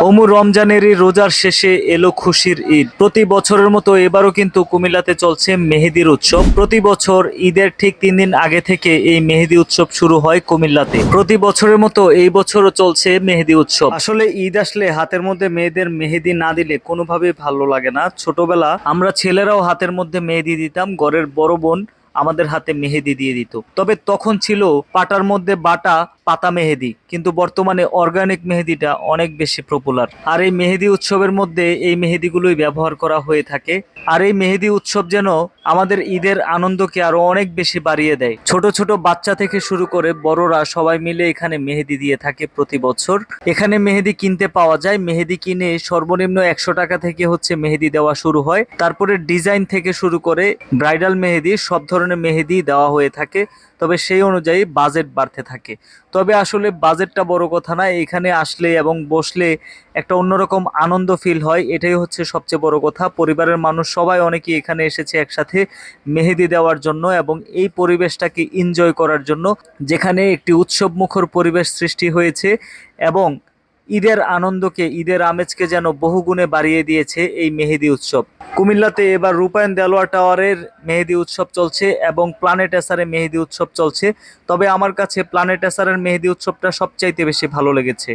রমজানেরই রোজার শেষে এলো খুশির ঈদ। প্রতি বছরের মতো এবারও কিন্তু কুমিল্লাতে চলছে মেহেদির উৎসব। প্রতি বছর ঈদের ঠিক 3 দিন আগে থেকে এই মেহেদি উৎসব শুরু হয় কুমিল্লাতে। প্রতি বছরের মতো এই বছরও চলছে মেহেদি উৎসব। আসলে ঈদ আসলে হাতের মধ্যে মেয়েদের মেহেদি না দিলে কোনোভাবেই ভালো লাগে না। ছোটবেলা আমরা ছেলেরাও হাতের মধ্যে মেহেদি দিতাম, ঘরের বড় বোন আমাদের হাতে মেহেদি দিয়ে দিত। তবে তখন ছিল পাটার মধ্যে বাটা পাতা মেহেদি, কিন্তু বর্তমানে অর্গানিক মেহেদিটা অনেক বেশি পপুলার। আর এই মেহেদি উৎসবের মধ্যে এই মেহেদিগুলোই ব্যবহার করা হয়ে থাকে। আর এই মেহেদি উৎসব যেন আমাদের ঈদের আনন্দকে আরো অনেক বেশি বাড়িয়ে দেয়। ছোট ছোট বাচ্চা থেকে শুরু করে বড়রা সবাই মিলে এখানে মেহেদি দিয়ে থাকে প্রতি বছর। এখানে মেহেদি কিনতে পাওয়া যায়। মেহেদি কিনে সর্বনিম্ন 100 টাকা থেকে মেহেদি দেওয়া শুরু হয়। তারপরে ডিজাইন থেকে শুরু করে ব্রাইডাল মেহেদি, সব ধরনের মেহেদি দেওয়া হয়ে থাকে। তবে সেই অনুযায়ী বাজেট বাড়তে থাকে। তবে আসলে বাজেটটা বড় কথা না, এখানে আসলে এবং বসলে একটা অন্যরকম আনন্দ ফিল হয়, এটাই হচ্ছে সবচেয়ে বড় কথা। পরিবারের মানুষ সবাই অনেকেই এখানে এসেছে একসাথে মেহেদি দেওয়ার জন্য এবং এই পরিবেশটাকে এনজয় করার জন্য, যেখানে একটি উৎসব মুখর পরিবেশ সৃষ্টি হয়েছে এবং ঈদের আনন্দকে, ঈদের আমেজকে যেন বহুগুণে বাড়িয়ে দিয়েছে এই মেহেদি উৎসব। কুমিল্লাতে এবার রূপায়ণ দেলোয়ার টাওয়ারের মেহেদি উৎসব চলছে এবং প্ল্যানেট এসারে মেহেদি উৎসব চলছে। তবে আমার কাছে প্ল্যানেট এসারের মেহেদি উৎসবটা সবচাইতে বেশি ভালো লেগেছে।